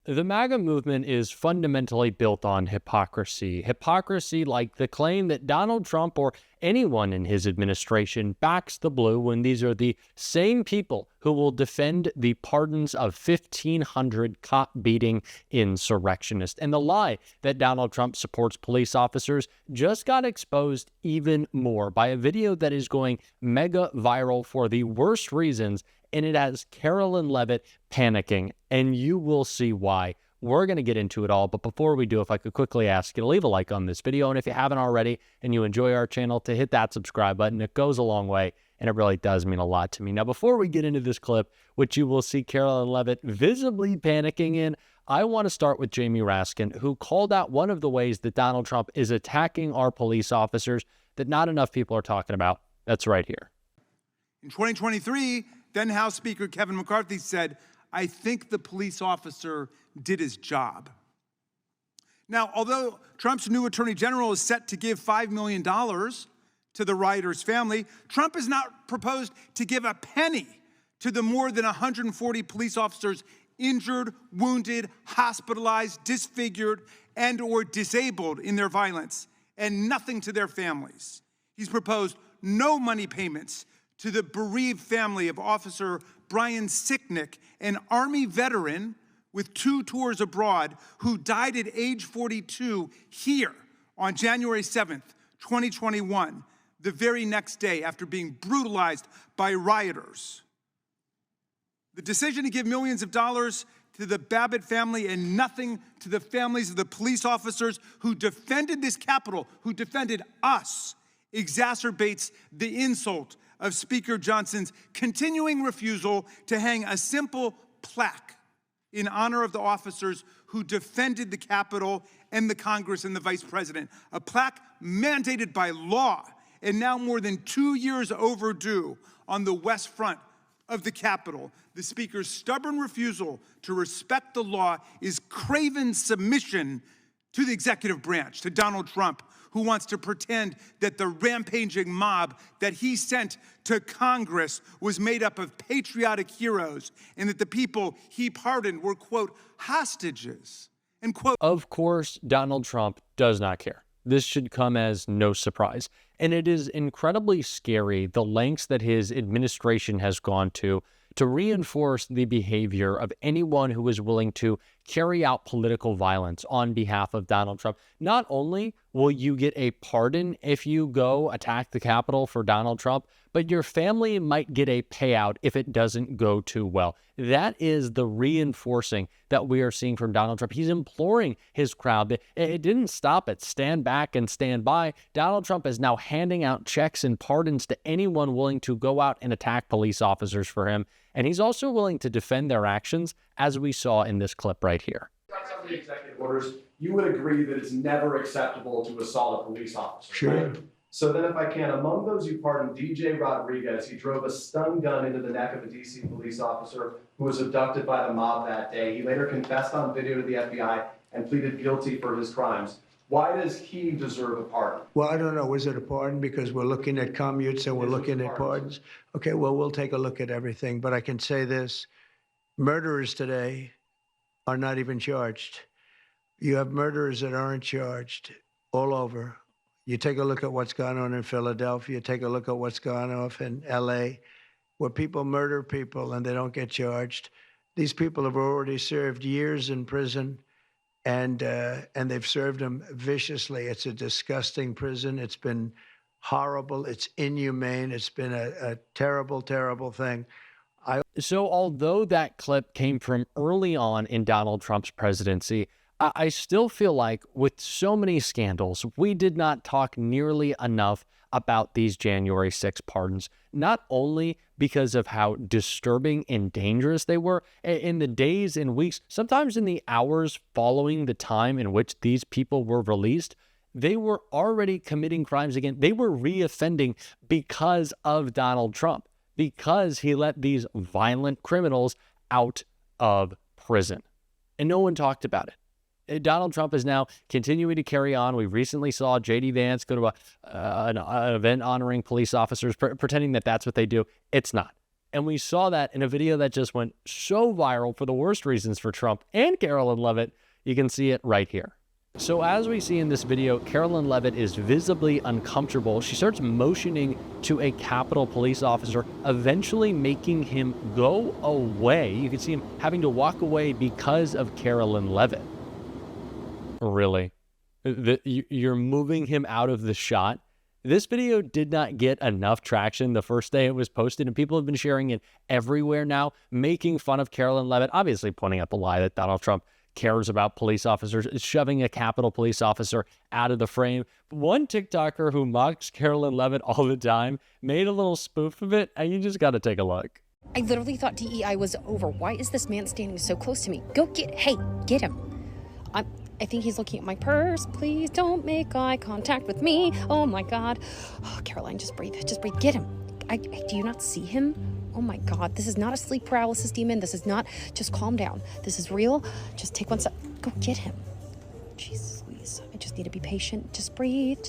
The MAGA movement is fundamentally built on hypocrisy. Hypocrisy like the claim that Donald Trump or anyone in his administration backs the blue when these are the same people who will defend the pardons of 1,500 cop-beating insurrectionists. And the lie that Donald Trump supports police officers just got exposed even more by a video that is going mega viral for the worst reasons, and it has Karoline Leavitt panicking, and you will see why. We're going to get into it all, but before we do, if I could quickly ask you to leave a like on this video, and if you haven't already and you enjoy our channel, to hit that subscribe button. It goes a long way, and it really does mean a lot to me. Now, before we get into this clip, which you will see Karoline Leavitt visibly panicking in, I want to start with Jamie Raskin, who called out one of the ways that Donald Trump is attacking our police officers that not enough people are talking about. That's right here. In 2023, then House Speaker Kevin McCarthy said, "I think the police officer did his job." Now, although Trump's new attorney general is set to give $5 million to the rioters' family, Trump has not proposed to give a penny to the more than 140 police officers injured, wounded, hospitalized, disfigured, and or disabled in their violence, and nothing to their families. He's proposed no money payments to the bereaved family of Officer Brian Sicknick, an Army veteran with 2 tours abroad who died at age 42 here on January 7th, 2021, the very next day after being brutalized by rioters. The decision to give millions of dollars to the Babbitt family and nothing to the families of the police officers who defended this Capitol, who defended us, exacerbates the insult of Speaker Johnson's continuing refusal to hang a simple plaque in honor of the officers who defended the Capitol and the Congress and the Vice President. A plaque mandated by law and now more than 2 years overdue on the West Front of the Capitol. The Speaker's stubborn refusal to respect the law is craven submission to the executive branch, to Donald Trump, who wants to pretend that the rampaging mob that he sent to Congress was made up of patriotic heroes and that the people he pardoned were, quote, hostages, and quote. Of course, Donald Trump does not care. This should come as no surprise. And it is incredibly scary the lengths that his administration has gone to reinforce the behavior of anyone who is willing to carry out political violence on behalf of Donald Trump. Not only will you get a pardon if you go attack the Capitol for Donald Trump, but your family might get a payout if it doesn't go too well. That is the reinforcing that we are seeing from Donald Trump. He's imploring his crowd. It didn't stop at stand back and stand by. Donald Trump is now handing out checks and pardons to anyone willing to go out and attack police officers for him. And he's also willing to defend their actions, as we saw in this clip right here. Some of the executive orders, you would agree that it's never acceptable to assault a police officer. Sure. Right? So then if I can, among those you pardoned DJ Rodriguez, he drove a stun gun into the neck of a DC police officer who was abducted by the mob that day. He later confessed on video to the FBI and pleaded guilty for his crimes. Why does he deserve a pardon? Well, I don't know. Was it a pardon? Because we're looking at commutes and we're looking at pardons. Okay, well, we'll take a look at everything. But I can say this. Murderers today are not even charged. You have murderers that aren't charged all over. You take a look at what's gone on in Philadelphia. Take a look at what's gone on in L.A., where people murder people and they don't get charged. These people have already served years in prison, and they've served them viciously. It's a disgusting prison. It's been horrible. It's inhumane. It's been a terrible, terrible thing. So although that clip came from early on in Donald Trump's presidency, I still feel like with so many scandals, we did not talk nearly enough about these January 6 pardons, not only because of how disturbing and dangerous they were in the days and weeks, sometimes in the hours following the time in which these people were released, they were already committing crimes again. They were reoffending because of Donald Trump, because he let these violent criminals out of prison. And no one talked about it. Donald Trump is now continuing to carry on. We recently saw J.D. Vance go to an event honoring police officers, pretending that that's what they do. It's not. And we saw that in a video that just went so viral for the worst reasons for Trump and Karoline Leavitt. You can see it right here. So as we see in this video, Karoline Leavitt is visibly uncomfortable. She starts motioning to a Capitol police officer, eventually making him go away. You can see him having to walk away because of Karoline Leavitt. Really? You're moving him out of the shot? This video did not get enough traction the first day it was posted, and people have been sharing it everywhere now, making fun of Karoline Leavitt, obviously pointing out the lie that Donald Trump cares about police officers, shoving a Capitol police officer out of the frame. One TikToker who mocks Karoline Leavitt all the time made a little spoof of it, and you just got to take a look. I literally thought DEI was over. Why is this man standing so close to me? Get him. I think he's looking at my purse. Please don't make eye contact with me. Oh my God. Oh, Karoline, just breathe. Get him. Do you not see him? Oh my God, this is not a sleep paralysis demon. This is not, just calm down. This is real. Just take one step. Go get him. Jesus Louise, I just need to be patient. Just breathe.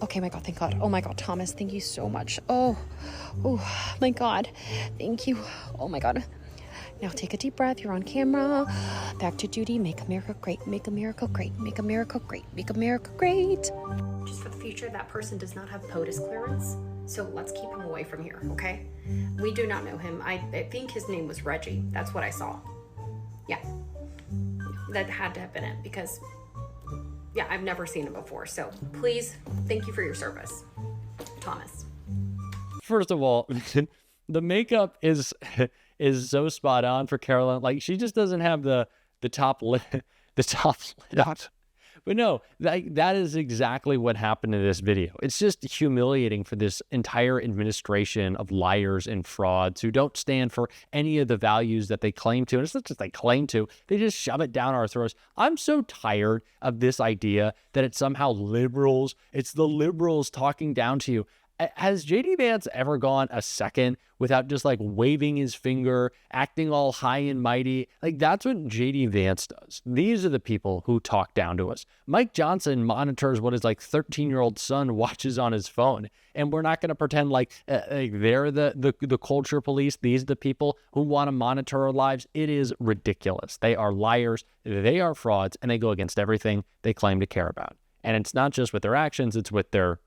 Okay, my God, thank God. Oh my God, Thomas, thank you so much. Oh my God, thank you. Oh my God. Now take a deep breath. You're on camera. Back to duty. Make America great. Make America great. Make America great. Make America great. Just for the future, that person does not have POTUS clearance. So let's keep him away from here, okay? We do not know him. I think his name was Reggie. That's what I saw. Yeah. That had to have been it because, yeah, I've never seen him before. So please, thank you for your service, Thomas. First of all, the makeup is so spot on for Karoline. Like, she just doesn't have the top lid, out. But no, that is exactly what happened in this video. It's just humiliating for this entire administration of liars and frauds who don't stand for any of the values that they claim to. And it's not just they claim to, they just shove it down our throats. I'm so tired of this idea that it's somehow liberals. It's the liberals talking down to you. Has JD Vance ever gone a second without just like waving his finger, acting all high and mighty? Like, that's what JD Vance does. These are the people who talk down to us. Mike Johnson monitors what his like 13-year-old son watches on his phone. And we're not going to pretend like they're the culture police. These are the people who want to monitor our lives. It is ridiculous. They are liars. They are frauds, and they go against everything they claim to care about. And it's not just with their actions, it's with their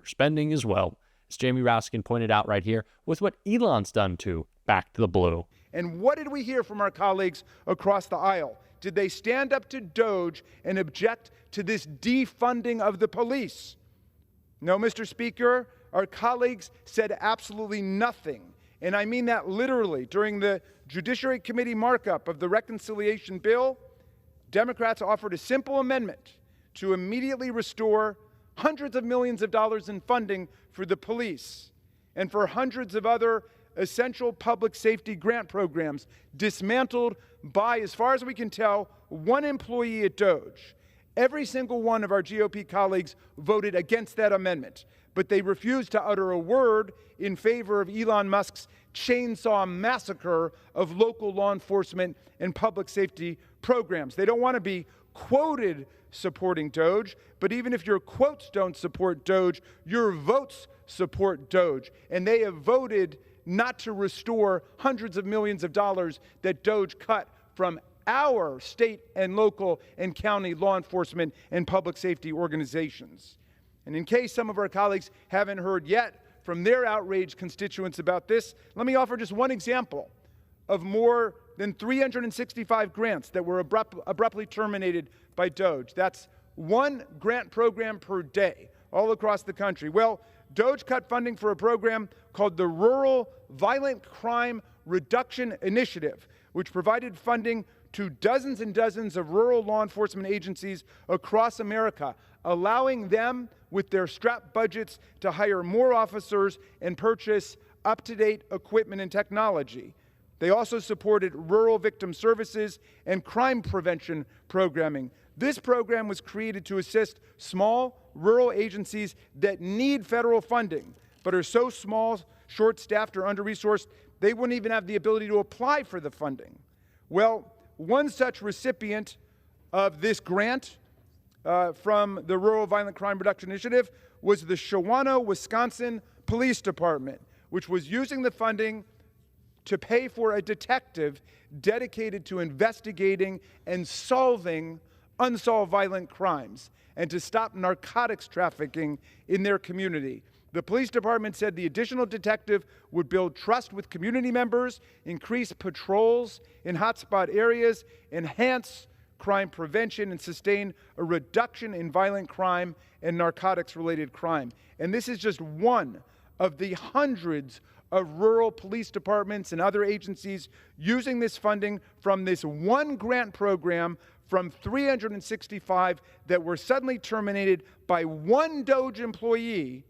spending as well. As Jamie Raskin pointed out right here, with what Elon's done to Back to the Blue. And what did we hear from our colleagues across the aisle? Did they stand up to Doge and object to this defunding of the police? No, Mr. Speaker, our colleagues said absolutely nothing. And I mean that literally. During the Judiciary Committee markup of the reconciliation bill, Democrats offered a simple amendment to immediately restore hundreds of millions of dollars in funding for the police and for hundreds of other essential public safety grant programs dismantled by, as far as we can tell, one employee at Doge. Every single one of our GOP colleagues voted against that amendment, but they refused to utter a word in favor of Elon Musk's chainsaw massacre of local law enforcement and public safety programs. They don't want to be quoted supporting Doge, but even if your quotes don't support Doge, your votes support Doge. And they have voted not to restore hundreds of millions of dollars that Doge cut from our state and local and county law enforcement and public safety organizations. And in case some of our colleagues haven't heard yet from their outraged constituents about this, let me offer just one example of more than 365 grants that were abruptly terminated by Doge. That's one grant program per day all across the country. Well, Doge cut funding for a program called the Rural Violent Crime Reduction Initiative, which provided funding to dozens and dozens of rural law enforcement agencies across America, allowing them, with their strapped budgets, to hire more officers and purchase up-to-date equipment and technology. They also supported rural victim services and crime prevention programming. This program was created to assist small rural agencies that need federal funding, but are so small, short-staffed, or under-resourced, they wouldn't even have the ability to apply for the funding. Well, one such recipient of this grant from the Rural Violent Crime Reduction Initiative was the Shawano, Wisconsin Police Department, which was using the funding to pay for a detective dedicated to investigating and solving unsolved violent crimes and to stop narcotics trafficking in their community. The police department said the additional detective would build trust with community members, increase patrols in hotspot areas, enhance crime prevention, and sustain a reduction in violent crime and narcotics-related crime. And this is just one of the hundreds of rural police departments and other agencies using this funding from this one grant program from 365 that were suddenly terminated by one DOJ employee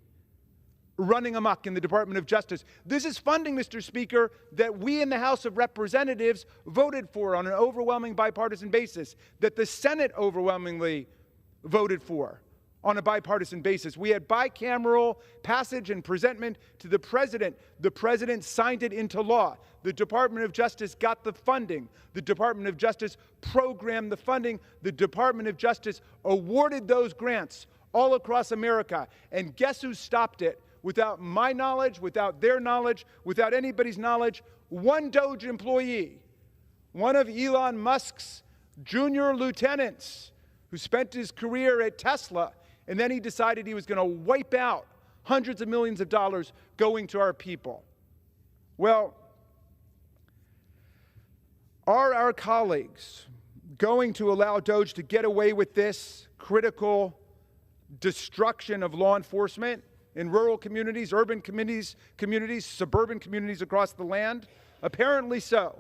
running amok in the Department of Justice. This is funding, Mr. Speaker, that we in the House of Representatives voted for on an overwhelming bipartisan basis, that the Senate overwhelmingly voted for on a bipartisan basis. We had bicameral passage and presentment to the President. The President signed it into law. The Department of Justice got the funding. The Department of Justice programmed the funding. The Department of Justice awarded those grants all across America. And guess who stopped it? Without my knowledge, without their knowledge, without anybody's knowledge, one DOJ employee, one of Elon Musk's junior lieutenants who spent his career at Tesla, and then he decided he was going to wipe out hundreds of millions of dollars going to our people. Well, are our colleagues going to allow DOJ to get away with this critical destruction of law enforcement in rural communities, urban communities, suburban communities across the land? Apparently so.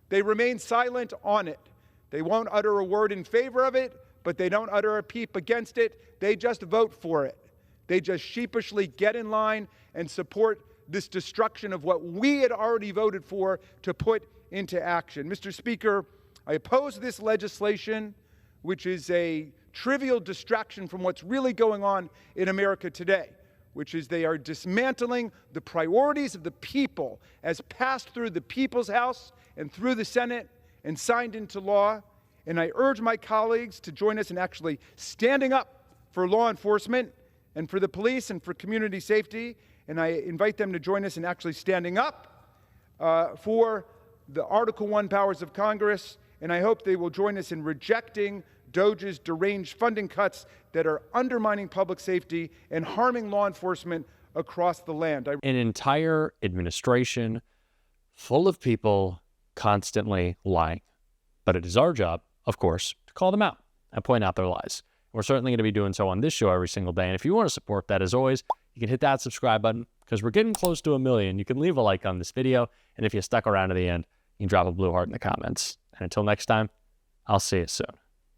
They remain silent on it. They won't utter a word in favor of it, but they don't utter a peep against it. They just vote for it. They just sheepishly get in line and support this destruction of what we had already voted for to put into action. Mr. Speaker, I oppose this legislation, which is a trivial distraction from what's really going on in America today, which is they are dismantling the priorities of the people as passed through the People's House and through the Senate and signed into law. And I urge my colleagues to join us in actually standing up for law enforcement and for the police and for community safety. And I invite them to join us in actually standing up for the Article I powers of Congress. And I hope they will join us in rejecting DOJ's deranged funding cuts that are undermining public safety and harming law enforcement across the land. An entire administration full of people constantly lying. But it is our job, of course, to call them out and point out their lies. We're certainly going to be doing so on this show every single day. And if you want to support that, as always, you can hit that subscribe button because we're getting close to 1 million. You can leave a like on this video. And if you stuck around to the end, you can drop a blue heart in the comments. And until next time, I'll see you soon.